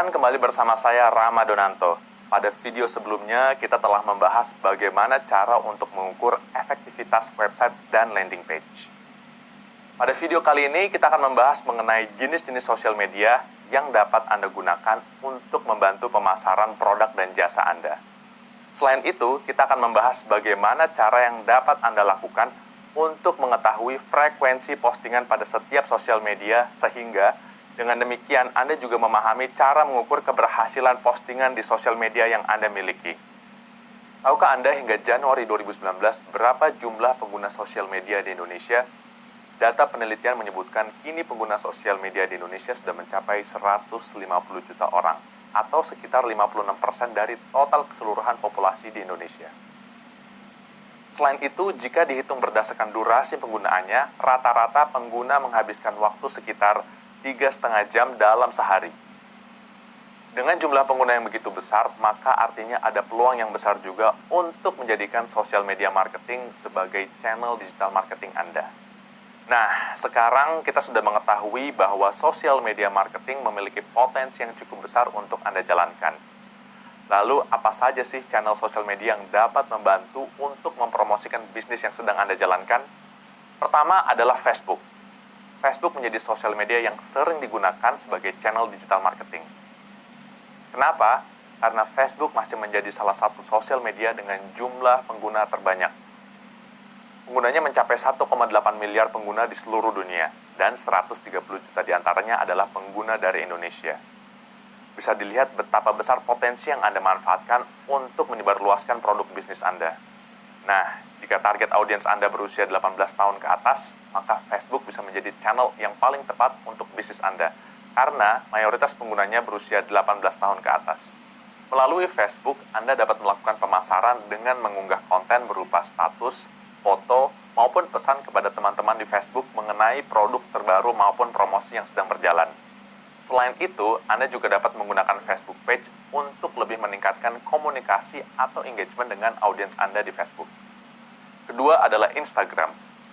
Dan kembali bersama saya Rama Donanto. Pada video sebelumnya kita telah membahas bagaimana cara untuk mengukur efektivitas website dan landing page. Pada video kali ini kita akan membahas mengenai jenis-jenis sosial media yang dapat Anda gunakan untuk membantu pemasaran produk dan jasa Anda. Selain itu, kita akan membahas bagaimana cara yang dapat Anda lakukan untuk mengetahui frekuensi postingan pada setiap sosial media sehingga dengan demikian, Anda juga memahami cara mengukur keberhasilan postingan di sosial media yang Anda miliki. Tahukah Anda hingga Januari 2019 berapa jumlah pengguna sosial media di Indonesia? Data penelitian menyebutkan kini pengguna sosial media di Indonesia sudah mencapai 150 juta orang, atau sekitar 56% dari total keseluruhan populasi di Indonesia. Selain itu, jika dihitung berdasarkan durasi penggunaannya, rata-rata pengguna menghabiskan waktu sekitar 3,5 jam dalam sehari. Dengan jumlah pengguna yang begitu besar, maka artinya ada peluang yang besar juga untuk menjadikan sosial media marketing sebagai channel digital marketing Anda. Nah, sekarang kita sudah mengetahui bahwa sosial media marketing memiliki potensi yang cukup besar untuk Anda jalankan. Lalu, apa saja sih channel sosial media yang dapat membantu untuk mempromosikan bisnis yang sedang Anda jalankan? Pertama adalah Facebook. Facebook menjadi sosial media yang sering digunakan sebagai channel digital marketing. Kenapa? Karena Facebook masih menjadi salah satu sosial media dengan jumlah pengguna terbanyak. Penggunanya mencapai 1,8 miliar pengguna di seluruh dunia, dan 130 juta diantaranya adalah pengguna dari Indonesia. Bisa dilihat betapa besar potensi yang Anda manfaatkan untuk menyebarluaskan produk bisnis Anda. Nah, jika target audiens Anda berusia 18 tahun ke atas, maka Facebook bisa menjadi channel yang paling tepat untuk bisnis Anda, karena mayoritas penggunanya berusia 18 tahun ke atas. Melalui Facebook, Anda dapat melakukan pemasaran dengan mengunggah konten berupa status, foto, maupun pesan kepada teman-teman di Facebook mengenai produk terbaru maupun promosi yang sedang berjalan. Selain itu, Anda juga dapat menggunakan Facebook page untuk lebih meningkatkan komunikasi atau engagement dengan audiens Anda di Facebook. Kedua adalah Instagram.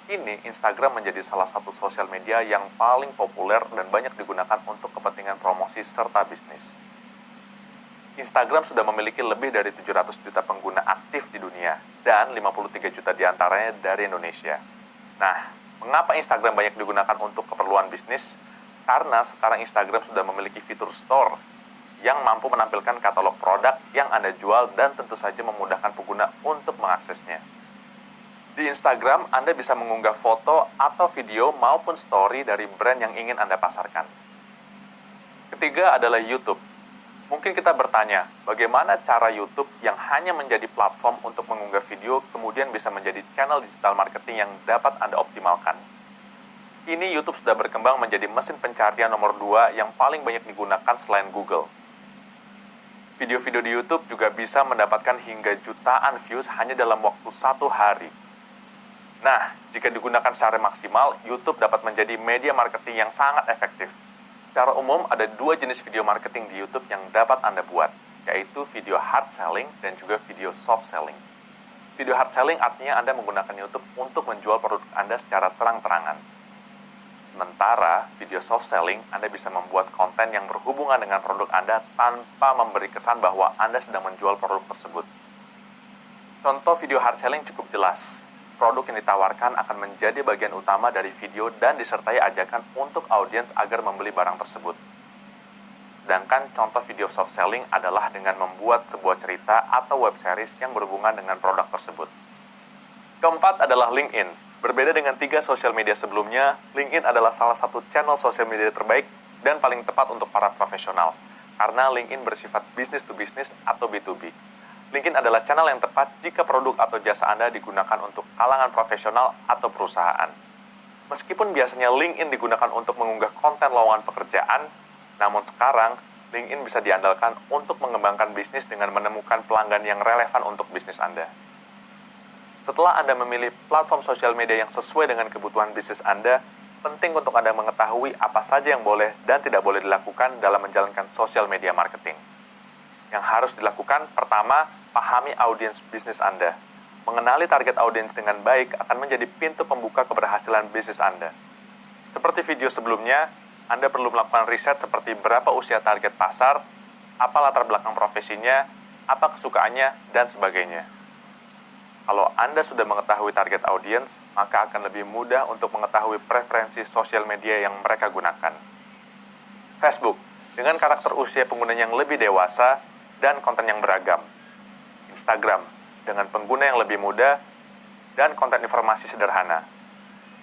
Kini, Instagram menjadi salah satu sosial media yang paling populer dan banyak digunakan untuk kepentingan promosi serta bisnis. Instagram sudah memiliki lebih dari 700 juta pengguna aktif di dunia, dan 53 juta diantaranya dari Indonesia. Nah, mengapa Instagram banyak digunakan untuk keperluan bisnis? Karena sekarang Instagram sudah memiliki fitur store yang mampu menampilkan katalog produk yang Anda jual dan tentu saja memudahkan pengguna untuk mengaksesnya. Di Instagram, Anda bisa mengunggah foto atau video maupun story dari brand yang ingin Anda pasarkan. Ketiga adalah YouTube. Mungkin kita bertanya, bagaimana cara YouTube yang hanya menjadi platform untuk mengunggah video kemudian bisa menjadi channel digital marketing yang dapat Anda optimalkan? Kini YouTube sudah berkembang menjadi mesin pencarian nomor 2 yang paling banyak digunakan selain Google. Video-video di YouTube juga bisa mendapatkan hingga jutaan views hanya dalam waktu 1 hari. Nah, jika digunakan secara maksimal, YouTube dapat menjadi media marketing yang sangat efektif. Secara umum, ada 2 jenis video marketing di YouTube yang dapat Anda buat, yaitu video hard selling dan juga video soft selling. Video hard selling artinya Anda menggunakan YouTube untuk menjual produk Anda secara terang-terangan. Sementara video soft selling, Anda bisa membuat konten yang berhubungan dengan produk Anda tanpa memberi kesan bahwa Anda sedang menjual produk tersebut. Contoh video hard selling cukup jelas. Produk yang ditawarkan akan menjadi bagian utama dari video dan disertai ajakan untuk audiens agar membeli barang tersebut. Sedangkan contoh video soft selling adalah dengan membuat sebuah cerita atau web series yang berhubungan dengan produk tersebut. Keempat adalah LinkedIn. Berbeda dengan 3 sosial media sebelumnya, LinkedIn adalah salah satu channel sosial media terbaik dan paling tepat untuk para profesional, karena LinkedIn bersifat business to business atau B2B. LinkedIn adalah channel yang tepat jika produk atau jasa Anda digunakan untuk kalangan profesional atau perusahaan. Meskipun biasanya LinkedIn digunakan untuk mengunggah konten lowongan pekerjaan, namun sekarang LinkedIn bisa diandalkan untuk mengembangkan bisnis dengan menemukan pelanggan yang relevan untuk bisnis Anda. Setelah Anda memilih platform sosial media yang sesuai dengan kebutuhan bisnis Anda, penting untuk Anda mengetahui apa saja yang boleh dan tidak boleh dilakukan dalam menjalankan sosial media marketing. Yang harus dilakukan, pertama, pahami audiens bisnis Anda. Mengenali target audiens dengan baik akan menjadi pintu pembuka keberhasilan bisnis Anda. Seperti video sebelumnya, Anda perlu melakukan riset seperti berapa usia target pasar, apa latar belakang profesinya, apa kesukaannya, dan sebagainya. Kalau Anda sudah mengetahui target audience, maka akan lebih mudah untuk mengetahui preferensi sosial media yang mereka gunakan. Facebook, dengan karakter usia pengguna yang lebih dewasa dan konten yang beragam. Instagram, dengan pengguna yang lebih muda dan konten informasi sederhana.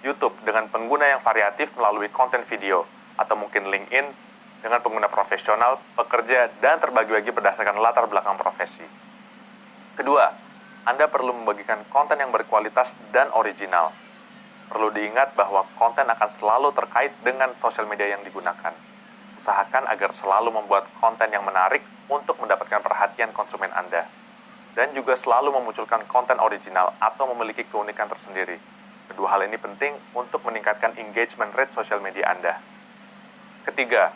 YouTube, dengan pengguna yang variatif melalui konten video, atau mungkin LinkedIn, dengan pengguna profesional, pekerja, dan terbagi-bagi berdasarkan latar belakang profesi. Kedua, Anda perlu membagikan konten yang berkualitas dan original. Perlu diingat bahwa konten akan selalu terkait dengan sosial media yang digunakan. Usahakan agar selalu membuat konten yang menarik untuk mendapatkan perhatian konsumen Anda. Dan juga selalu memunculkan konten original atau memiliki keunikan tersendiri. Kedua hal ini penting untuk meningkatkan engagement rate sosial media Anda. Ketiga,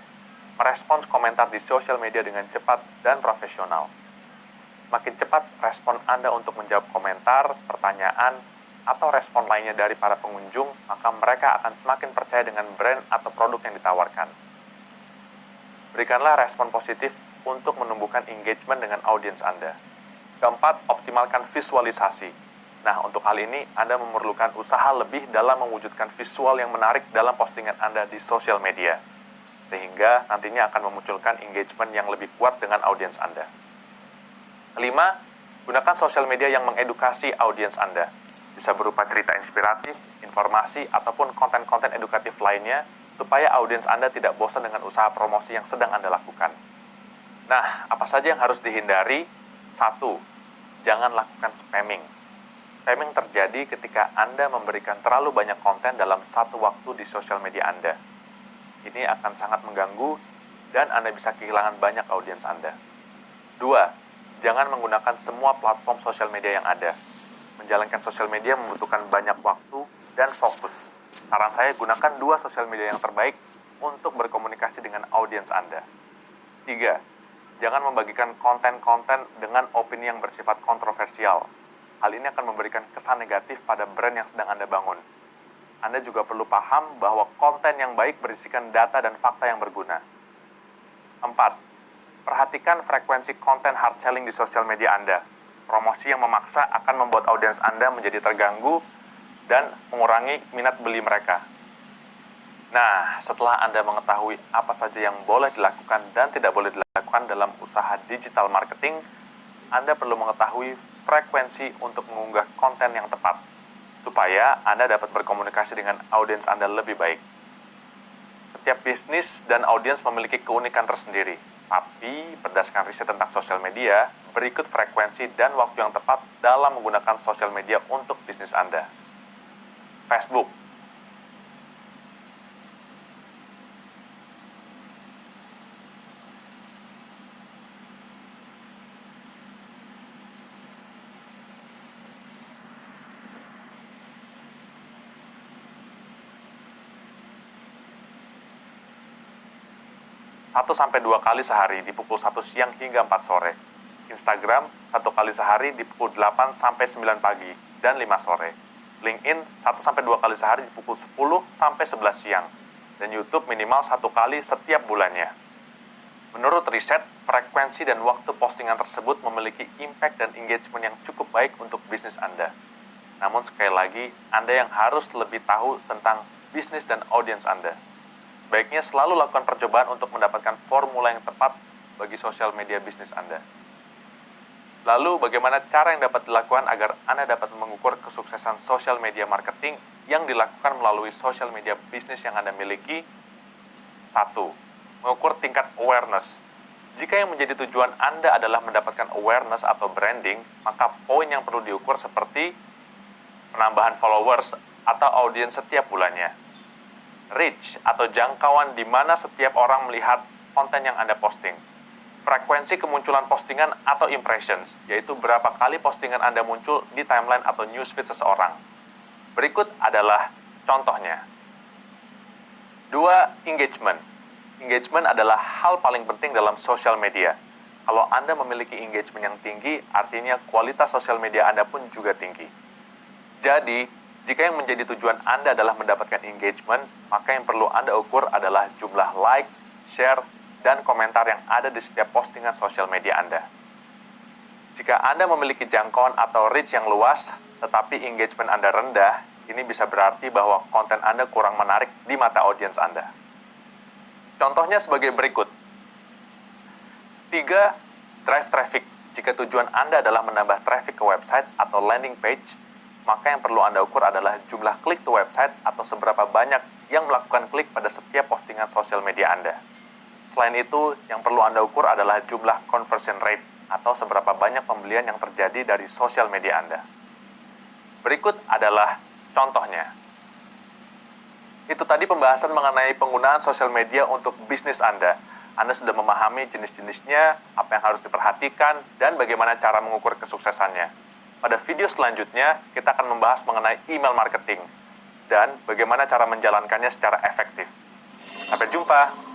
merespons komentar di sosial media dengan cepat dan profesional. Semakin cepat respon Anda untuk menjawab komentar, pertanyaan, atau respon lainnya dari para pengunjung, maka mereka akan semakin percaya dengan brand atau produk yang ditawarkan. Berikanlah respon positif untuk menumbuhkan engagement dengan audiens Anda. Keempat, optimalkan visualisasi. Nah, untuk hal ini, Anda memerlukan usaha lebih dalam mewujudkan visual yang menarik dalam postingan Anda di sosial media, sehingga nantinya akan memunculkan engagement yang lebih kuat dengan audiens Anda. Kelima, gunakan sosial media yang mengedukasi audiens Anda. Bisa berupa cerita inspiratif, informasi, ataupun konten-konten edukatif lainnya, supaya audiens Anda tidak bosan dengan usaha promosi yang sedang Anda lakukan. Nah, apa saja yang harus dihindari? 1. Jangan lakukan spamming. Spamming terjadi ketika Anda memberikan terlalu banyak konten dalam satu waktu di sosial media Anda. Ini akan sangat mengganggu dan Anda bisa kehilangan banyak audiens Anda. 2. Jangan menggunakan semua platform sosial media yang ada. Menjalankan sosial media membutuhkan banyak waktu dan fokus. Saran saya, gunakan 2 sosial media yang terbaik untuk berkomunikasi dengan audiens Anda. 3. Jangan membagikan konten-konten dengan opini yang bersifat kontroversial. Hal ini akan memberikan kesan negatif pada brand yang sedang Anda bangun. Anda juga perlu paham bahwa konten yang baik berisikan data dan fakta yang berguna. 4. Perhatikan frekuensi konten hard selling di sosial media Anda. Promosi yang memaksa akan membuat audiens Anda menjadi terganggu dan mengurangi minat beli mereka. Nah, setelah Anda mengetahui apa saja yang boleh dilakukan dan tidak boleh dilakukan dalam usaha digital marketing, Anda perlu mengetahui frekuensi untuk mengunggah konten yang tepat, supaya Anda dapat berkomunikasi dengan audiens Anda lebih baik. Setiap bisnis dan audiens memiliki keunikan tersendiri, tapi berdasarkan riset tentang sosial media, berikut frekuensi dan waktu yang tepat dalam menggunakan sosial media untuk bisnis Anda. Facebook. 1-2 kali sehari di pukul 1 siang hingga 4 sore. Instagram 1 kali sehari di pukul 8 sampai 9 pagi dan 5 sore. LinkedIn 1-2 kali sehari di pukul 10 sampai 11 siang. Dan YouTube minimal 1 kali setiap bulannya. Menurut riset, frekuensi dan waktu postingan tersebut memiliki impact dan engagement yang cukup baik untuk bisnis Anda. Namun sekali lagi, Anda yang harus lebih tahu tentang bisnis dan audiens Anda. Sebaiknya selalu lakukan percobaan untuk mendapatkan formula yang tepat bagi sosial media bisnis Anda. Lalu, bagaimana cara yang dapat dilakukan agar Anda dapat mengukur kesuksesan sosial media marketing yang dilakukan melalui sosial media bisnis yang Anda miliki? 1. Mengukur tingkat awareness. Jika yang menjadi tujuan Anda adalah mendapatkan awareness atau branding, maka poin yang perlu diukur seperti penambahan followers atau audiens setiap bulannya. Reach atau jangkauan di mana setiap orang melihat konten yang Anda posting. Frekuensi kemunculan postingan atau impressions, yaitu berapa kali postingan Anda muncul di timeline atau newsfeed seseorang. Berikut adalah contohnya. 2. Engagement. Engagement adalah hal paling penting dalam sosial media. Kalau Anda memiliki engagement yang tinggi, artinya kualitas sosial media Anda pun juga tinggi. Jadi, jika yang menjadi tujuan Anda adalah mendapatkan engagement, maka yang perlu Anda ukur adalah jumlah likes, share, dan komentar yang ada di setiap postingan sosial media Anda. Jika Anda memiliki jangkauan atau reach yang luas, tetapi engagement Anda rendah, ini bisa berarti bahwa konten Anda kurang menarik di mata audiens Anda. Contohnya sebagai berikut. 3. Drive traffic. Jika tujuan Anda adalah menambah traffic ke website atau landing page, maka yang perlu Anda ukur adalah jumlah klik ke website atau seberapa banyak yang melakukan klik pada setiap postingan sosial media Anda. Selain itu, yang perlu Anda ukur adalah jumlah conversion rate atau seberapa banyak pembelian yang terjadi dari sosial media Anda. Berikut adalah contohnya. Itu tadi pembahasan mengenai penggunaan sosial media untuk bisnis Anda. Anda sudah memahami jenis-jenisnya, apa yang harus diperhatikan, dan bagaimana cara mengukur kesuksesannya. Pada video selanjutnya, kita akan membahas mengenai email marketing dan bagaimana cara menjalankannya secara efektif. Sampai jumpa!